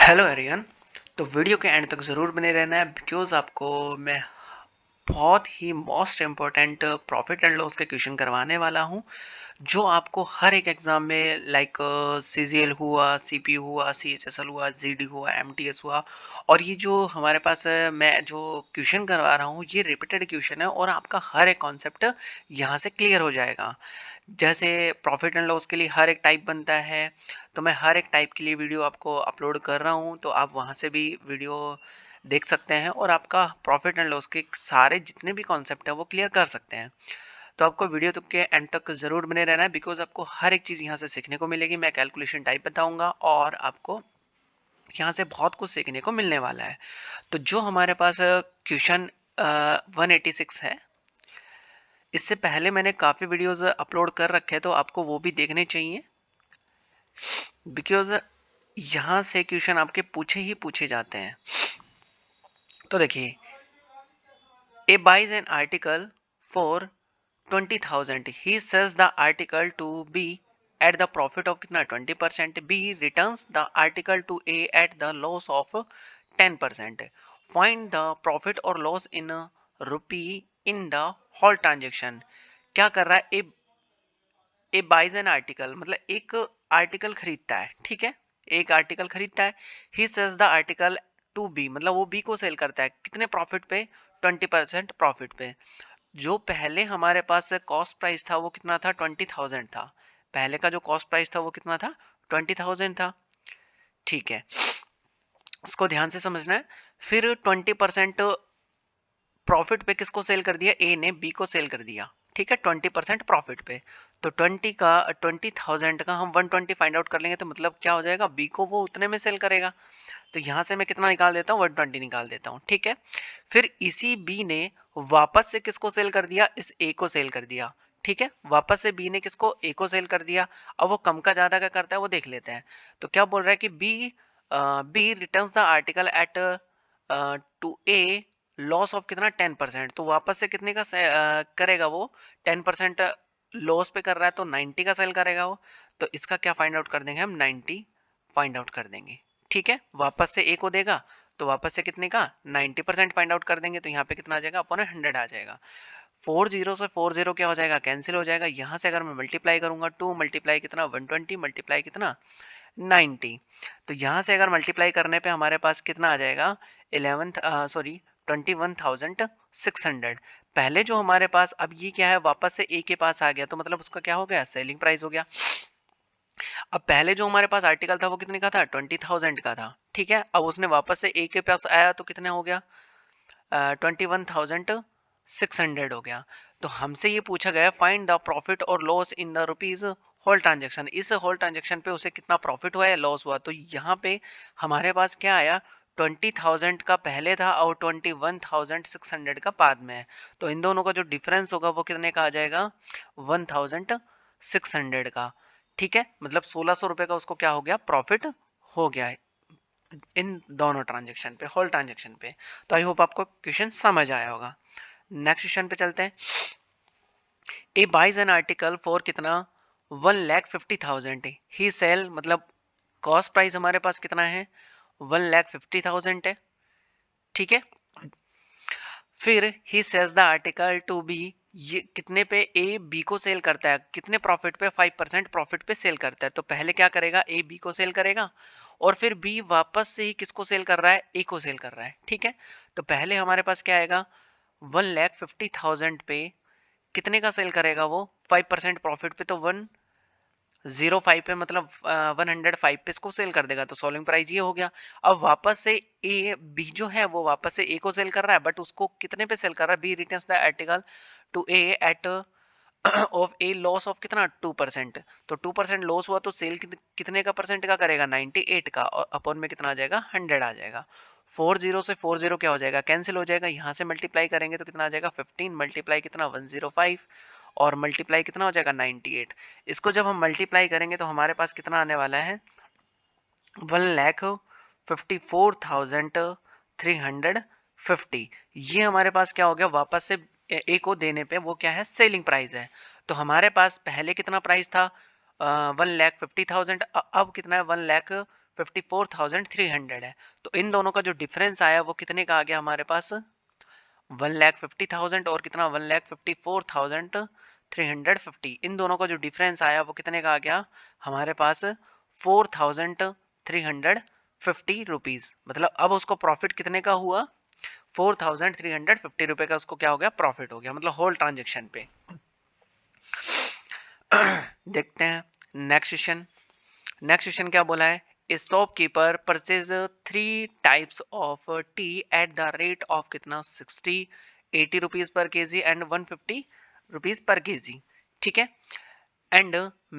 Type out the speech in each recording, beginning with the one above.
Hello Aryan. तो video के end तक ज़रूर बने रहना है बिकॉज आपको मैं बहुत ही most important profit and loss के क्वेश्चन करवाने वाला हूँ जो आपको हर एक एग्जाम में लाइक सीजीएल हुआ, सीपी हुआ, सीएचएसएल हुआ, जीडी हुआ, एमटीएस हुआ। और ये जो हमारे पास मैं जो क्वेश्चन करवा रहा हूँ ये रिपीटेड क्वेश्चन है और आपका हर एक कॉन्सेप्ट यहाँ से क्लियर हो जाएगा। जैसे प्रॉफिट एंड लॉस के लिए हर एक टाइप बनता है, तो मैं हर एक टाइप के लिए वीडियो आपको अपलोड कर रहा हूँ, तो आप वहाँ से भी वीडियो देख सकते हैं और आपका प्रॉफिट एंड लॉस के सारे जितने भी कॉन्सेप्ट है वो क्लियर कर सकते हैं। तो आपको वीडियो तक के एंड तक ज़रूर बने रहना है बिकॉज आपको हर एक चीज़ यहाँ से सीखने को मिलेगी। मैं कैलकुलेशन टाइप बताऊँगा और आपको यहाँ से बहुत कुछ सीखने को मिलने वाला है। तो जो हमारे पास क्वेश्चन 186 है, इससे पहले मैंने काफ़ी वीडियोस अपलोड कर रखे हैं, तो आपको वो भी देखने चाहिए बिकॉज यहाँ से क्वेश्चन आपके पूछे ही पूछे जाते हैं। तो देखिए, A buys an article for 20,000, he sells the article to B at the profit of कितना 20%, B returns the article to A at the loss of 10%, find the profit और loss in rupee in the whole transaction. क्या कर रहा है, ए buys an article मतलब एक article खरीदता है, ठीक है, एक आर्टिकल खरीदता है। He sells the article to B मतलब वो बी को सेल करता है कितने प्रॉफिट पे, 20% प्रॉफिट पे। जो पहले हमारे पास कॉस्ट प्राइस था वो कितना था, 20,000 था। पहले का जो कॉस्ट प्राइस था वो कितना था, 20,000 था, ठीक है। इसको ध्यान से समझना है। फिर 20% प्रॉफिट पे किसको सेल कर दिया, ए ने बी को सेल कर दिया, ठीक है, 20% प्रॉफिट पे। तो 20,000 का हम 120 फाइंड आउट कर लेंगे, तो मतलब क्या हो जाएगा, बी को वो उतने में सेल करेगा। तो यहाँ से मैं कितना निकाल देता हूँ, 120 निकाल देता हूँ, ठीक है। फिर इसी बी ने वापस से किसको सेल कर दिया, इस ए को सेल कर दिया, ठीक है। वापस से बी ने किसको, ए को सेल कर दिया। अब वो कम का ज्यादा का करता है वो देख लेते हैं। तो क्या बोल रहा है कि B returns the article at to a loss of कितना 10%। तो वापस से कितने का करेगा वो, 10% लॉस पे कर रहा है तो 90 का सेल करेगा वो। तो इसका क्या फाइंड आउट कर देंगे हम, 90 फाइंड आउट कर देंगे, ठीक है। वापस से ए को देगा तो वापस से कितने का 90% फाइंड आउट कर देंगे, तो यहाँ पे कितना आ जाएगा, अपॉन 100 आ जाएगा। 40 से 40 क्या हो जाएगा, कैंसिल हो जाएगा। यहाँ से अगर मैं मल्टीप्लाई करूंगा, 2 मल्टीप्लाई कितना 120 मल्टीप्लाई कितना 90। तो यहाँ से अगर मल्टीप्लाई करने पे हमारे पास कितना आ जाएगा, 21,600। पहले जो हमारे पास, अब ये क्या है, वापस से ए के पास आ गया, तो मतलब उसका क्या हो गया, सेलिंग प्राइस हो गया। अब पहले जो हमारे पास आर्टिकल था वो कितने का था, 20,000 का था, ठीक है। अब उसने वापस से ए के पास आया तो कितने हो गया, 21,600 हो गया। तो हमसे ये पूछा गया, फाइंड द प्रॉफिट और loss in the rupees whole transaction. इस होल ट्रांजेक्शन पे उसे कितना प्रॉफिट हुआ या लॉस हुआ। तो यहाँ पे हमारे पास क्या आया, 20,000 का पहले था और 21,600 का बाद में है। तो इन दोनों का जो डिफरेंस होगा वो कितने का आ जाएगा, 1,600 का, ठीक है। मतलब 1,600 रुपए का उसको क्या हो गया, प्रॉफिट हो गया है इन दोनों ट्रांजेक्शन पे, होल ट्रांजेक्शन पे। तो आई होप आपको क्वेश्चन समझ आया होगा। नेक्स्ट क्वेश्चन पे चलते हैं। A buys an article for कितना, 1,50,000, ही सेल मतलब कॉस्ट प्राइस हमारे पास कितना है, 1,50,000 है, ठीक है। फिर he sells the article to B, ये कितने पे, ए बी को सेल करता है कितने प्रॉफिट पे, 5% प्रॉफिट पे सेल करता है। तो पहले क्या करेगा, ए बी को सेल करेगा और फिर बी वापस से ही किसको सेल कर रहा है, ए को सेल कर रहा है, ठीक है। तो पहले हमारे पास क्या आएगा, 1,50,000 पे कितने का सेल करेगा वो, 5% प्रॉफिट पे, तो 105 पे मतलब 105 पे इसको सेल कर देगा। तो सोलिंग प्राइस ये हो गया। अब वापस से ए बी जो है वो वापस से ए को सेल कर रहा है, बट उसको कितने पे सेल कर रहा है, B returns the article to A at of a loss of कितना 2%। तो 2% लॉस हुआ तो सेल कितने का परसेंट का करेगा, 98 का, और अपॉन में कितना आ जाएगा, 100 आ जाएगा। 40 से 40 क्या हो जाएगा, कैंसिल हो जाएगा। यहाँ से मल्टीप्लाई करेंगे तो कितना आ जाएगा, 15 मल्टीप्लाई कितना 105 और मल्टीप्लाई कितना हो जाएगा 98। इसको जब हम मल्टीप्लाई करेंगे तो हमारे पास कितना आने वाला है, 1,54,350। ये हमारे पास क्या हो गया, वापस से ए को देने पे वो क्या है, सेलिंग प्राइस है। तो हमारे पास पहले कितना प्राइस था, 1,50,000, अब कितना है, 54,300 है। तो इन दोनों का जो डिफरेंस आया वो कितने का आ गया हमारे पास, 1,50,000 और कितना 1,54,350। इन दोनों का जो डिफरेंस आया वो कितने का आ गया हमारे पास, 4,350 रुपीज। मतलब अब उसको प्रॉफिट कितने का हुआ, 4,350 रुपए का उसको क्या हो गया, प्रॉफिट हो गया, मतलब होल ट्रांजेक्शन पे। देखते हैं नेक्स्ट क्वेश्चन। नेक्स्ट क्वेश्चन क्या बोला है, ए shopkeeper purchase 3 types of T eight the rate of कितना 60, 80 rupees per KG and 150 rupees per KG, ठीक है, and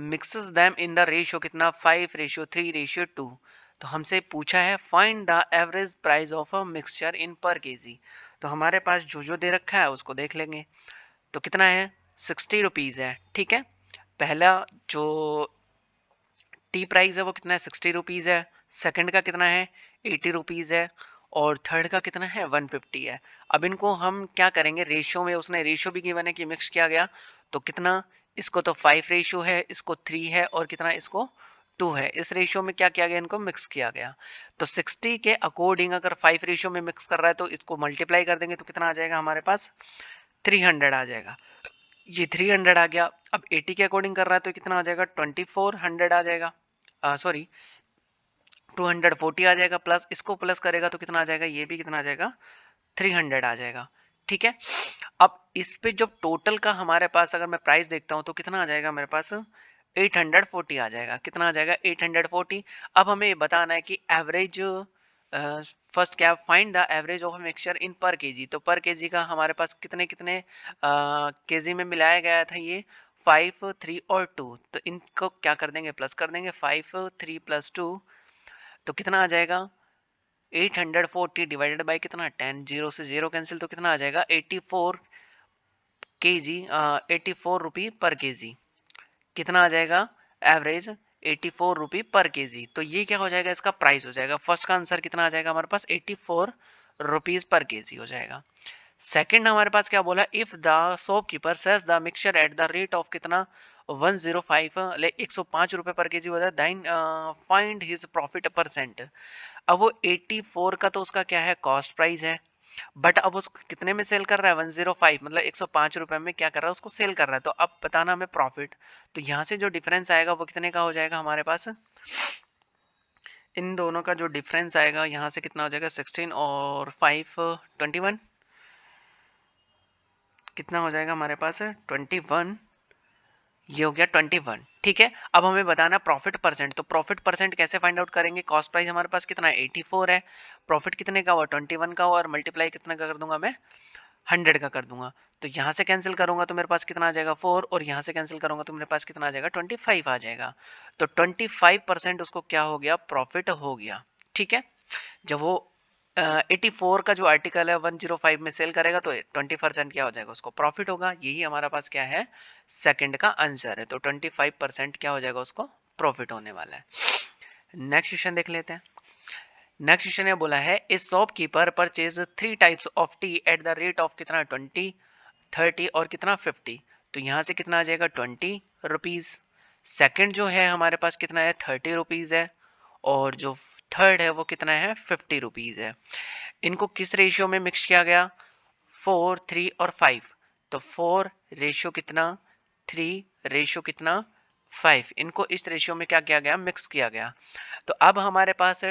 mixes them in the ratio कितना 5:3:2। तो हमसे पूछा है find the average price of a mixture in पर केजी। तो हमारे पास जो दे रखा है उसको देख लेंगे। तो कितना है, 60 रुपीज है, ठीक है। पहला जो टी प्राइस है वो कितना है, 60 रुपीज है। सेकंड का कितना है, 80 रुपीज है। और थर्ड का कितना है, 150 है। अब इनको हम क्या करेंगे, रेशियो में, उसने रेशियो भी गिवन है कि मिक्स किया गया। तो कितना, इसको तो 5 रेशियो है, इसको 3 है, और कितना इसको 2 है। इस रेशियो में क्या किया गया, इनको मिक्स किया गया। तो 60 के अकॉर्डिंग अगर 5 रेशियो में मिक्स कर रहा है तो इसको मल्टीप्लाई कर देंगे तो कितना आ जाएगा हमारे पास, 300 आ जाएगा। ये 300 आ गया। अब 80 के अकॉर्डिंग कर रहा है तो कितना आ जाएगा, 2400 आ जाएगा, सॉरी 240 आ जाएगा। प्लस इसको प्लस करेगा तो कितना आ जाएगा, ये भी कितना आ जाएगा, 300 आ जाएगा, ठीक है। अब इस पे जब टोटल का हमारे पास अगर मैं प्राइस देखता हूं तो कितना आ जाएगा मेरे पास, 840 आ जाएगा। कितना आ जाएगा, 840। अब हमें ये बताना है कि एवरेज, फर्स्ट क्या, find the average of mixture in पर केजी। तो पर केजी का हमारे पास कितने कितने केजी में मिलाया गया था, ये 5, 3 और 2। तो इनको क्या कर देंगे, प्लस कर देंगे, 5, 3 + 2। तो कितना आ जाएगा, 840 डिवाइडेड बाय कितना 10, जीरो से जीरो कैंसिल, तो कितना आ जाएगा 84 केजी, 84 रुपी पर केजी। कितना आ जाएगा एवरेज, 84 रुपी पर केजी। तो ये क्या हो जाएगा, इसका प्राइस हो जाएगा। फर्स्ट का आंसर कितना आ जाएगा हमारे पास, 84 रुपीज पर केजी हो जाएगा। सेकंड हमारे पास क्या बोला, if the shopkeeper sells the mixture at the rate of कितना 105, 105 रुपए पर केजी होता है, then find his profit percent. अब वो 84 का तो उसका क्या है, कॉस्ट प्राइस है। बट अब उसको कितने में सेल कर रहा है, 105, मतलब 105 रुपए में क्या कर रहा है, उसको सेल कर रहा है। तो अब बताना हमें प्रॉफिट। तो यहाँ से जो डिफरेंस आएगा वो कितने का हो जाएगा हमारे पास, इन दोनों का जो डिफरेंस आएगा यहाँ से कितना हो जाएगा, 16 और 5 21, कितना हो जाएगा हमारे पास 21, ये हो गया 21, ठीक है। अब हमें बताना प्रॉफिट परसेंट। तो प्रॉफिट परसेंट कैसे फाइंड आउट करेंगे, कॉस्ट प्राइस हमारे पास कितना है 84 है, प्रॉफिट कितने का हुआ 21 का हुआ, और मल्टीप्लाई कितने का कर दूंगा मैं, 100 का कर दूंगा। तो यहाँ से कैंसिल करूंगा तो मेरे पास कितना आ जाएगा 4, और यहाँ से कैंसिल करूंगा तो मेरे पास कितना आ जाएगा 25 आ जाएगा। तो 25% उसको क्या हो गया, प्रॉफिट हो गया, ठीक है। जब वो 84 का जो आर्टिकल है 105 में सेल करेगा तो 20% क्या हो जाएगा, उसको प्रॉफिट होगा। यही हमारा पास क्या है, सेकंड का आंसर है। तो 25% क्या हो जाएगा, उसको प्रॉफिट होने वाला है। नेक्स्ट क्वेश्चन देख लेते हैं। नेक्स्ट क्वेश्चन ये बोला है, ए shopkeeper purchase 3 types of T eight the rate of कितना 20, 30 और कितना 50। तो यहाँ से कितना आ जाएगा 20 रुपीज। सेकेंड जो है हमारे पास कितना है 30 रुपीज है, और जो थर्ड है वो कितना है 50 रुपीज है। इनको किस रेशियो में मिक्स किया गया, 4, 3 और 5। तो 4 रेशियो कितना 3 रेशियो कितना 5, इनको इस रेशियो में क्या किया गया, मिक्स किया गया। तो अब हमारे पास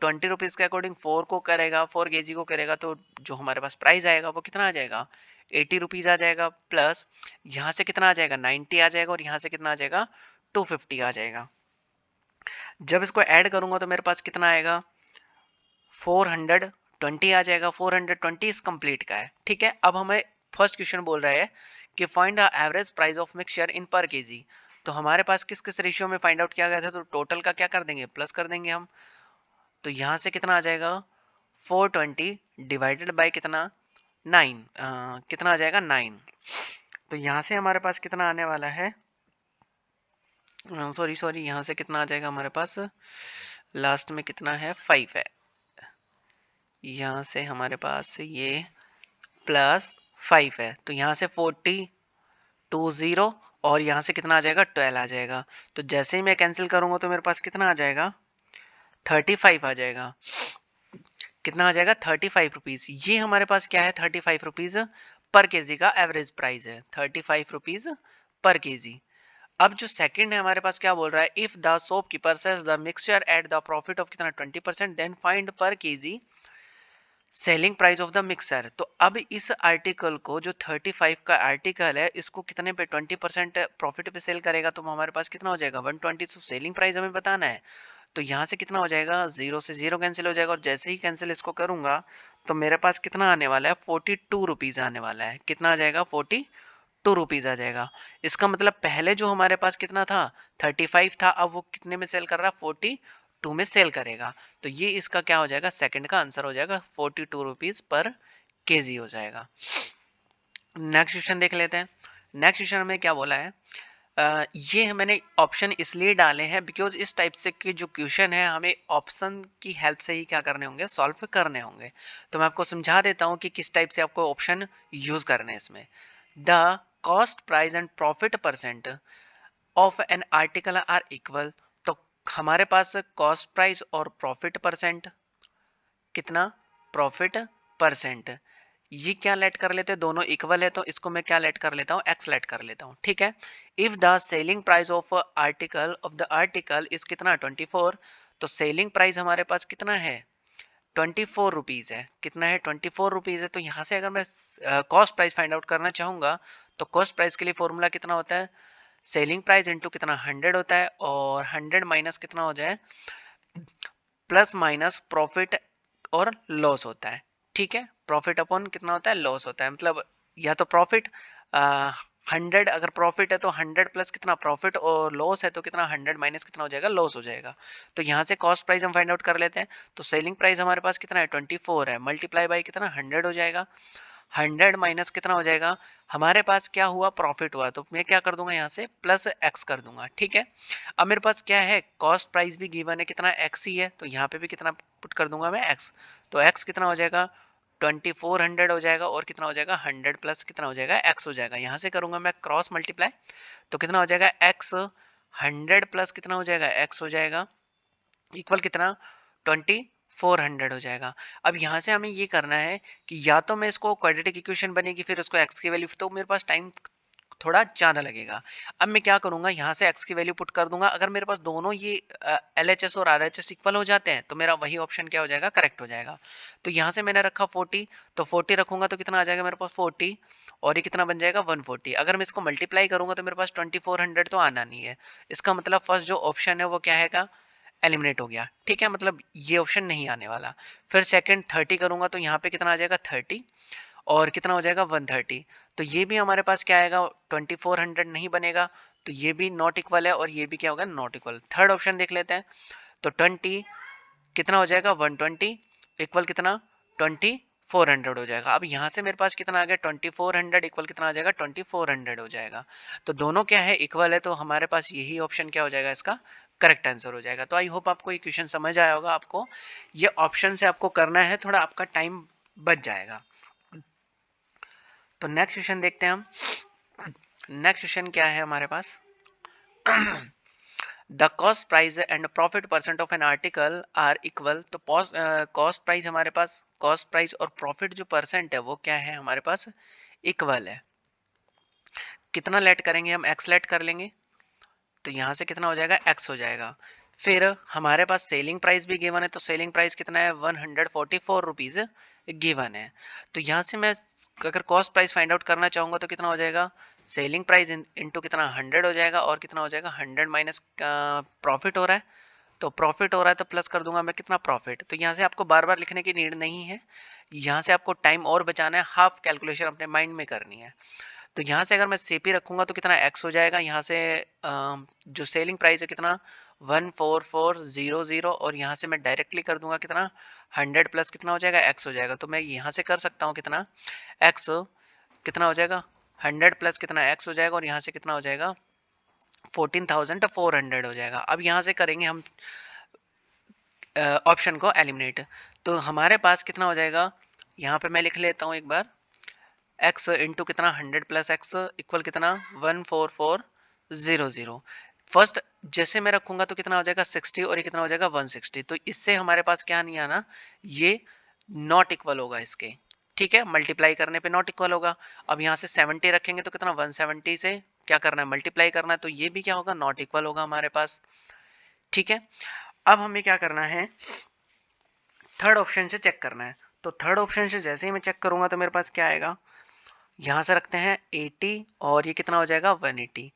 20 रुपीज के अकॉर्डिंग 4 को करेगा, 4 केजी को करेगा, तो जो हमारे पास प्राइस आएगा वो कितना आ जाएगा 80 रुपीज आ जाएगा। प्लस यहाँ से कितना आ जाएगा 90 आ जाएगा, और यहाँ से कितना आ जाएगा 250 आ जाएगा। जब इसको ऐड करूंगा तो मेरे पास कितना आएगा 420 आ जाएगा। 420 इस कंप्लीट का है, ठीक है। अब हमें फर्स्ट क्वेश्चन बोल रहा है कि find the average price of mixture in पर केजी। तो हमारे पास किस किस रेशियो में फाइंड आउट किया गया था, तो टोटल का क्या कर देंगे, प्लस कर देंगे हम। तो यहाँ से कितना आ जाएगा 420 डिवाइडेड बाय कितना 9, कितना आ जाएगा 9। तो यहाँ से हमारे पास कितना आने वाला है, सॉरी यहाँ से कितना आ जाएगा हमारे पास, लास्ट में कितना है 5 है। यहाँ से हमारे पास ये प्लस 5 है, तो यहाँ से 40 20 और यहाँ से कितना आ जाएगा 12 आ जाएगा। तो जैसे ही मैं कैंसिल करूंगा तो मेरे पास कितना आ जाएगा 35 आ जाएगा। कितना आ जाएगा? 35 रुपीज। ये हमारे पास क्या है? 35 रुपीज पर केजी का एवरेज प्राइस है, 35 रुपीज पर केजी। अब जो सेकंड है हमारे पास क्या बोल रहा है? If the shopkeeper sells the mixture at the profit of कितना 20%, then find per KG selling price of the mixer. तो अब इस आर्टिकल को, जो 35 का आर्टिकल है, इसको कितने पे? 20% प्रॉफिट पे सेल करेगा, तो हमारे पास कितना हो जाएगा? 120। सेलिंग प्राइस हमें बताना है, तो यहाँ से कितना हो जाएगा? 0 से 0 कैंसिल हो जाएगा, और जैसे ही कैंसिल इसको करूंगा तो मेरे पास कितना आने वाला है? 42 रुपीज आने वाला है। कितना आ जाएगा? 42 रुपीज आ जाएगा। इसका मतलब पहले जो हमारे पास कितना था? 35 था, अब वो कितने में सेल कर रहा है? 42 में सेल करेगा। तो ये इसका क्या हो जाएगा? सेकंड का आंसर हो जाएगा, 42 रुपीज पर केजी हो जाएगा। नेक्स्ट क्वेश्चन देख लेते हैं। नेक्स्ट क्वेश्चन में क्या बोला है? ये मैंने ऑप्शन इसलिए डाले हैं बिकॉज इस टाइप से के जो क्वेश्चन है हमें ऑप्शन की हेल्प से ही क्या करने होंगे? सॉल्व करने होंगे। तो मैं आपको समझा देता हूँ कि किस टाइप से आपको ऑप्शन यूज करने हैं इसमें। The cost price and profit percent of an article are equal. तो हमारे पास कॉस्ट प्राइस और प्रॉफिट परसेंट कितना? प्रॉफिट परसेंट, ये क्या लेट कर लेते हैं? दोनों इक्वल है, तो इसको मैं क्या लेट कर लेता हूँ? एक्स लेट कर लेता हूँ। ठीक है। If the selling price of article is कितना? 24। तो सेलिंग प्राइस हमारे पास कितना है? 24 रुपीज है। कितना है? 24 रुपीज है। तो यहाँ से अगर मैं कॉस्ट प्राइस फाइंड आउट करना चाहूंगा तो कॉस्ट प्राइस के लिए फॉर्मूला कितना होता है? सेलिंग प्राइस इंटू कितना? 100 होता है, और 100 माइनस कितना हो जाए? प्लस माइनस प्रॉफिट और लॉस होता है। ठीक है। प्रॉफिट अपॉन कितना होता है? लॉस होता है। मतलब या तो प्रॉफिट 100, अगर प्रॉफिट है तो 100 प्लस कितना? प्रॉफिट, और लॉस है तो कितना? 100 माइनस कितना हो जाएगा? लॉस हो जाएगा। तो यहाँ से कॉस्ट प्राइस हम फाइंड आउट कर लेते हैं। तो सेलिंग प्राइस हमारे पास कितना है? 24 है, मल्टीप्लाई बाई कितना? 100 हो जाएगा। 100 माइनस कितना हो जाएगा? हमारे पास क्या हुआ? प्रॉफिट हुआ, तो मैं क्या कर दूंगा? यहाँ से प्लस एक्स कर दूंगा। ठीक है। अब मेरे पास क्या है? कॉस्ट प्राइस भी गिवन है, कितना? एक्स ही है, तो यहाँ पे भी कितना पुट कर दूंगा मैं? एक्स। तो एक्स कितना हो जाएगा? 2400 हो जाएगा, और कितना हो जाएगा? 100 प्लस कितना हो जाएगा? एक्स हो जाएगा। यहाँ से करूंगा मैं क्रॉस मल्टीप्लाई, तो कितना हो जाएगा? एक्स। 100 प्लस कितना हो जाएगा? एक्स हो जाएगा, इक्वल कितना? 2400 हो जाएगा। अब यहाँ से हमें ये करना है कि या तो मैं इसको क्वाड्रेटिक इक्वेशन बनेगी, फिर उसको एक्स की वैल्यू, तो मेरे पास टाइम थोड़ा ज़्यादा लगेगा। अब मैं क्या करूंगा? यहाँ से x की वैल्यू पुट कर दूंगा। अगर मेरे पास दोनों ये LHS और RHS इक्वल हो जाते हैं तो मेरा वही ऑप्शन क्या हो जाएगा? करेक्ट हो जाएगा। तो यहाँ से मैंने रखा 40, तो 40 रखूंगा तो कितना आ जाएगा मेरे पास? 40, और ये कितना बन जाएगा? 140। अगर मैं इसको मल्टीप्लाई करूंगा तो मेरे पास 2400 तो आना नहीं है। इसका मतलब फर्स्ट जो ऑप्शन है वो क्या है? एलिमिनेट हो गया। ठीक है, मतलब ये ऑप्शन नहीं आने वाला। फिर सेकंड 30 करूंगा तो यहाँ पे कितना आ जाएगा? 30, और कितना हो जाएगा? 130। तो ये भी हमारे पास क्या आएगा? 2400 नहीं बनेगा, तो ये भी नॉट इक्वल है, और ये भी क्या होगा? Not equal. थर्ड ऑप्शन देख लेते हैं। तो 20 कितना हो जाएगा? 120 इक्वल कितना? 2400 हो जाएगा। अब यहाँ से मेरे पास कितना आ गया? 2400 इक्वल कितना आ जाएगा? 2400 हो जाएगा। तो दोनों क्या है? इक्वल है, तो हमारे पास यही ऑप्शन क्या हो जाएगा? इसका करेक्ट आंसर हो जाएगा। तो आई होप आपको ये क्वेश्चन समझ आया होगा। आपको ये ऑप्शन से आपको करना है, थोड़ा आपका टाइम बच जाएगा। तो नेक्स्ट क्वेश्चन देखते हैं हम। नेक्स्ट क्वेश्चन क्या है हमारे पास? The cost price and profit percent of an article are equal. तो कॉस्ट प्राइस हमारे पास, कॉस्ट प्राइस और प्रॉफिट जो परसेंट है वो क्या है हमारे पास? इक्वल है। कितना लेट करेंगे हम? एक्स लेट कर लेंगे, तो यहाँ से कितना हो जाएगा? एक्स हो जाएगा। फिर हमारे पास सेलिंग प्राइस भी गिवन है, तो सेलिंग प्राइस कितना है? 144 रुपीज गिवन है। तो यहाँ से मैं अगर कॉस्ट प्राइस फाइंड आउट करना चाहूंगा तो कितना हो जाएगा? सेलिंग प्राइस इंटू कितना? 100 हो जाएगा, और कितना हो जाएगा? 100 माइनस प्रॉफिट हो रहा है, तो प्रॉफिट हो रहा है तो प्लस कर दूंगा मैं कितना? प्रॉफिट। तो यहाँ से आपको बार बार लिखने की नीड नहीं है, यहाँ से आपको टाइम और बचाना है, हाफ कैलकुलेशन अपने माइंड में करनी है। तो यहाँ से अगर मैं CP रखूंगा तो कितना? एक्स हो जाएगा। यहाँ से जो सेलिंग प्राइस है कितना? 14400, और यहाँ से मैं डायरेक्टली कर दूंगा कितना? 100 प्लस कितना हो जाएगा? एक्स हो जाएगा। तो मैं यहाँ से कर सकता हूँ कितना? एक्स कितना हो जाएगा? 100 प्लस कितना? एक्स हो जाएगा, और यहाँ से कितना हो जाएगा? 14,400 हो जाएगा। अब यहाँ से करेंगे हम ऑप्शन को एलिमिनेट, तो हमारे पास कितना हो जाएगा? यहाँ पे मैं लिख लेता हूँ एक बार। x इंटू कितना? 100 प्लस एक्स इक्वल कितना? 14400। फर्स्ट जैसे मैं रखूंगा तो कितना हो जाएगा 60 और ये कितना हो जाएगा 160, तो इससे हमारे पास क्या नहीं आना, ये नॉट इक्वल होगा इसके, ठीक है, मल्टीप्लाई करने पे नॉट इक्वल होगा। अब यहाँ से 70 रखेंगे तो कितना 170 से क्या करना है, मल्टीप्लाई करना है, तो ये भी क्या होगा, नॉट इक्वल होगा हमारे पास, ठीक है। अब हमें क्या करना है, थर्ड ऑप्शन से चेक करना है। तो थर्ड ऑप्शन से जैसे ही मैं चेक करूंगा तो मेरे पास क्या आएगा, यहाँ से रखते हैं 80 और ये कितना हो जाएगा 180,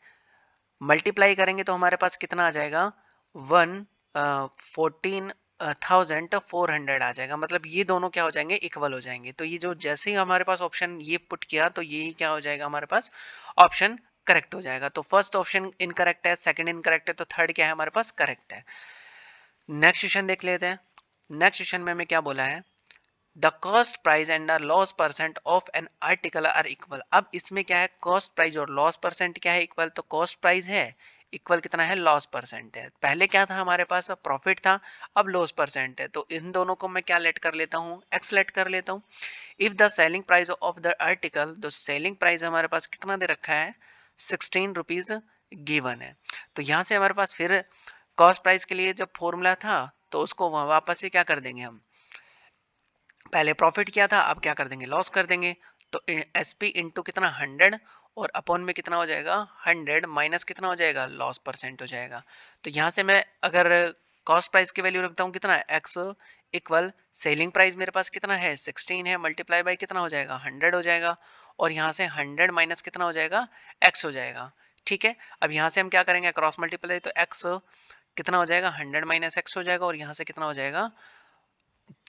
मल्टीप्लाई करेंगे तो हमारे पास कितना आ जाएगा 14,400 आ जाएगा, मतलब ये दोनों क्या हो जाएंगे, इक्वल हो जाएंगे। तो ये जो जैसे ही हमारे पास ऑप्शन ये पुट किया तो यही क्या हो जाएगा हमारे पास, ऑप्शन करेक्ट हो जाएगा। तो फर्स्ट ऑप्शन इनकरेक्ट है, सेकंड इनकरेक्ट है, तो थर्ड क्या है हमारे पास, करेक्ट है। नेक्स्ट क्वेश्चन देख लेते हैं। नेक्स्ट क्वेश्चन में हमें क्या बोला है, the cost price and the loss percent of an article are equal. अब इसमें क्या है, कॉस्ट प्राइस और लॉस परसेंट क्या है इक्वल, तो कॉस्ट प्राइस है इक्वल कितना है, लॉस परसेंट है। पहले क्या था हमारे पास, प्रॉफिट था, अब लॉस परसेंट है, तो इन दोनों को मैं क्या लेट कर लेता हूँ, एक्स लेट कर लेता हूँ। If the selling price of the article, तो सेलिंग प्राइस हमारे पास कितना दे रखा है, 16 रुपीज गिवन है। तो यहाँ से हमारे पास फिर कॉस्ट प्राइस के लिए जब फॉर्मूला था तो उसको वापस से क्या कर देंगे हम, पहले प्रॉफिट किया था अब क्या कर देंगे, लॉस कर देंगे। तो एस पी इंटू कितना 100 और अपॉन में कितना हो जाएगा 100 माइनस कितना हो जाएगा, लॉस परसेंट हो जाएगा। तो यहाँ से मैं अगर कॉस्ट प्राइस की वैल्यू रखता हूँ कितना, एक्स इक्वल सेलिंग प्राइस मेरे पास कितना है 16 है, मल्टीप्लाई बाई कितना हो जाएगा 100 हो जाएगा, और यहाँ से 100 माइनस कितना हो जाएगा, एक्स हो जाएगा, ठीक है। अब यहाँ से हम क्या करेंगे, क्रॉस मल्टीप्लाई, तो एक्स कितना हो जाएगा 100 माइनस एक्स हो जाएगा, और यहाँ से कितना हो जाएगा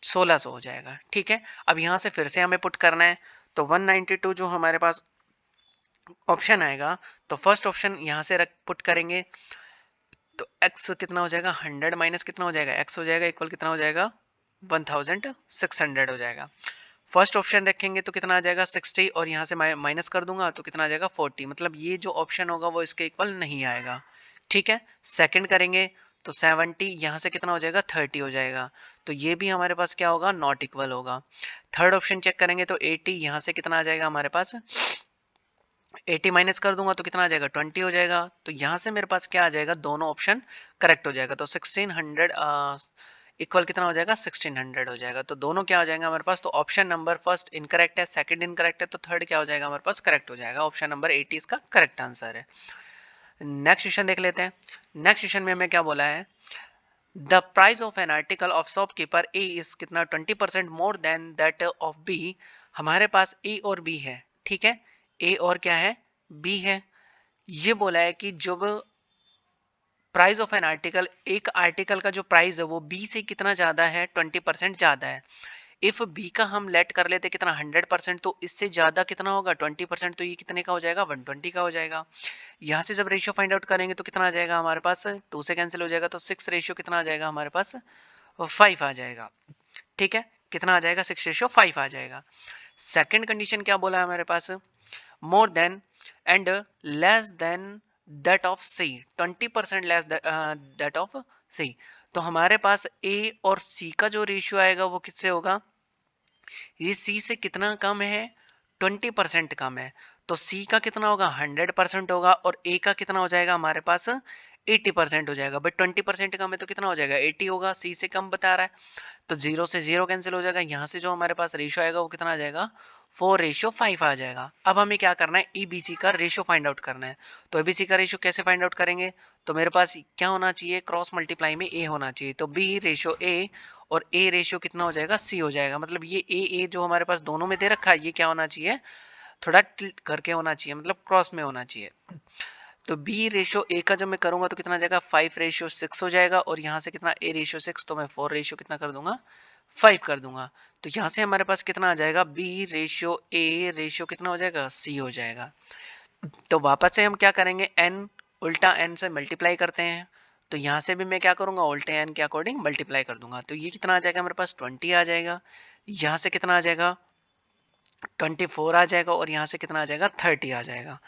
1600 हो जाएगा, ठीक है। अब यहाँ से फिर से हमें पुट करना है, तो 192 जो हमारे पास ऑप्शन आएगा, तो फर्स्ट ऑप्शन यहाँ से रख पुट करेंगे, तो x कितना हो जाएगा 100 माइनस कितना हो जाएगा x हो जाएगा, इक्वल कितना हो जाएगा 1600 हो जाएगा। फर्स्ट ऑप्शन रखेंगे तो कितना आ जाएगा 60 और यहाँ से माइनस कर दूंगा तो कितना आ जाएगा 40, मतलब ये जो ऑप्शन होगा वो इसके इक्वल नहीं आएगा, ठीक है। सेकंड करेंगे तो 70 यहाँ से कितना हो जाएगा 30 हो जाएगा, तो ये भी हमारे पास क्या होगा, नॉट इक्वल होगा। थर्ड ऑप्शन चेक करेंगे तो 80 यहाँ से कितना आ जाएगा हमारे पास, 80 माइनस कर दूंगा तो कितना आ जाएगा 20 हो जाएगा। तो यहाँ से मेरे पास क्या आ जाएगा, दोनों ऑप्शन करेक्ट हो जाएगा। तो 1600 इक्वल कितना हो जाएगा 1600 हो जाएगा। तो दोनों क्या हो जाएगा हमारे पास, तो ऑप्शन नंबर फर्स्ट इनकरेक्ट है, सेकंड इनकरेक्ट है, तो थर्ड क्या हो जाएगा हमारे पास, करेक्ट हो जाएगा। ऑप्शन नंबर 80 इसका करेक्ट आंसर है। नेक्स्ट क्वेश्चन देख लेते हैं। नेक्स्ट क्वेश्चन में हमें क्या बोला है, the price of an article of shopkeeper A is कितना 20% more than that of B. हमारे पास ए और बी है, ठीक है, ए और क्या है, बी है। ये बोला है कि जब प्राइस ऑफ एन आर्टिकल, एक आर्टिकल का जो प्राइस है वो बी से कितना ज्यादा है, 20% ज्यादा है। इफ बी का हम लेट कर लेते कितना 100%, तो इससे ज्यादा कितना होगा 20%, तो ये कितने का हो जाएगा 120 का हो जाएगा। यहाँ से जब रेशियो फाइंड आउट करेंगे तो कितना आ जाएगा हमारे पास, 2 से कैंसिल हो जाएगा, तो 6 रेशियो कितना आ जाएगा हमारे पास 5 आ जाएगा, ठीक है। कितना आ जाएगा 6 रेशियो 5 आ जाएगा। सेकंड कंडीशन क्या बोला है हमारे पास, more than and less than that of C, 20% less that of C. तो हमारे पास ए और सी का जो रेशियो आएगा वो किससे होगा, ये सी से कितना कम है, 20% कम है। तो सी का कितना होगा 100% होगा, और ए का कितना हो जाएगा हमारे पास 80% हो जाएगा। बट 20% कम है तो कितना हो जाएगा 80 होगा, सी से कम बता रहा है। तो जीरो से जीरो कैंसिल हो जाएगा, यहाँ से जो हमारे पास रेशियो आएगा वो कितना आ जाएगा 4:5 आ जाएगा। अब हमें क्या करना है, ईबीसी का रेशियो फाइंड आउट करना है। तो ईबीसी का रेशियो कैसे फाइंड आउट करेंगे, तो मेरे पास क्या होना चाहिए, क्रॉस मल्टीप्लाई में ए होना चाहिए, तो बी रेशियो ए और ए रेशियो कितना हो जाएगा सी हो जाएगा। मतलब ये ए जो हमारे पास दोनों में दे रखा है ये क्या होना चाहिए, थोड़ा टिल्ट करके होना चाहिए, मतलब क्रॉस में होना चाहिए। तो बी रेशियो ए का जब मैं करूंगा तो कितना जाएगा 5:6 हो जाएगा, और यहाँ से कितना ए रेशियो 6, तो मैं 4 रेशियो कितना कर दूंगा 5 कर दूंगा। तो यहाँ से हमारे पास कितना आ जाएगा, बी रेशियो ए रेशियो कितना हो जाएगा सी हो जाएगा। तो वापस से हम क्या करेंगे, एन उल्टा एन से मल्टीप्लाई करते हैं। तो यहाँ से भी मैं क्या करूंगा, उल्टे एन के अकॉर्डिंग मल्टीप्लाई कर दूंगा। तो ये कितना आ जाएगा मेरे पास 20 आ जाएगा, यहाँ से कितना आ जाएगा 24 आ जाएगा, और यहाँ से कितना आ जाएगा 30 आ जाएगा।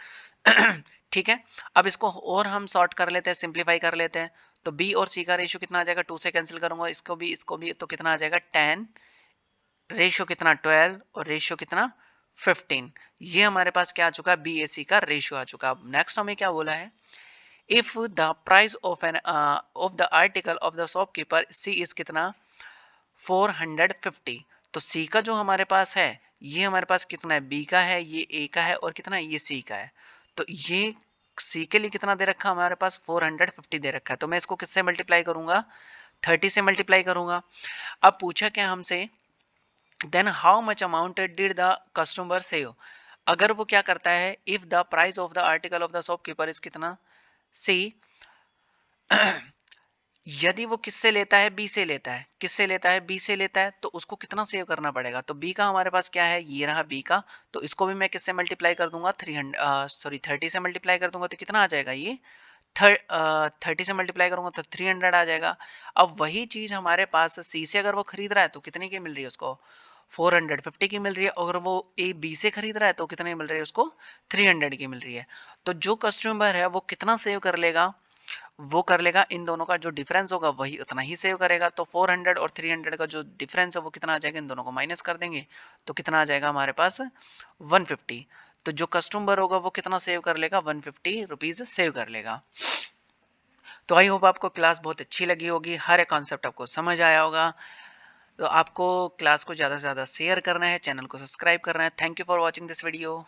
ठीक है। अब इसको और हम सॉर्ट कर लेते हैं, सिंप्लीफाई कर लेते हैं। तो बी और सी का रेशियो कितना आ जाएगा, 2 से कैंसिल करूंगा इसको भी, तो कितना आ जाएगा 10, रेशियो कितना 12 और रेशियो कितना 15। ये हमारे पास क्या आ चुका है, बी ए सी का रेशियो आ चुका है। अब नेक्स्ट हमें क्या बोला है, if the price of the article of the shopkeeper C is कितना 450। तो सी का जो हमारे पास है ये हमारे पास कितना है, बी का है, ये ए का है, और कितना है, ये सी का है। तो ये सी के लिए कितना दे रखा हमारे पास 450 दे रखा है। तो मैं इसको किससे मल्टीप्लाई करूंगा, 30 से मल्टीप्लाई करूंगा। अब पूछा क्या हमसे, then how much amount did the customer save. अगर वो क्या करता है, if the price of the article of the shopkeeper is कितना, सी यदि वो किससे लेता है, बी से लेता है, किससे लेता है, बी से लेता है, तो उसको कितना सेव करना पड़ेगा। तो बी का हमारे पास क्या है, ये रहा बी का। तो इसको भी मैं किससे मल्टीप्लाई कर दूंगा, 30 से मल्टीप्लाई कर दूंगा। तो कितना आ जाएगा, ये 30 से मल्टीप्लाई करूंगा तो 300 आ जाएगा। अब वही चीज हमारे पास सी से अगर वो खरीद रहा है तो कितने की मिल रही है उसको, 450 की मिल रही है। अगर वो ए बी से खरीद रहा है तो कितने मिल रही है उसको, 300 की मिल रही है। तो जो कस्टमर है वो कितना सेव कर लेगा, वो कर लेगा, इन दोनों का जो डिफरेंस होगा वही उतना ही सेव करेगा। तो 400 और 300 का जो डिफरेंस है वो कितना आ जाएगा, इन दोनों को माइनस कर देंगे तो कितना आ जाएगा हमारे पास 150। तो जो कस्टमर होगा वो कितना सेव कर लेगा, 150 रुपीज सेव कर लेगा। तो आई होप आपको क्लास बहुत अच्छी लगी होगी, हर एक कॉन्सेप्ट आपको समझ आया होगा। तो आपको क्लास को ज़्यादा से ज़्यादा शेयर करना है, चैनल को सब्सक्राइब करना है। Thank you for watching this video.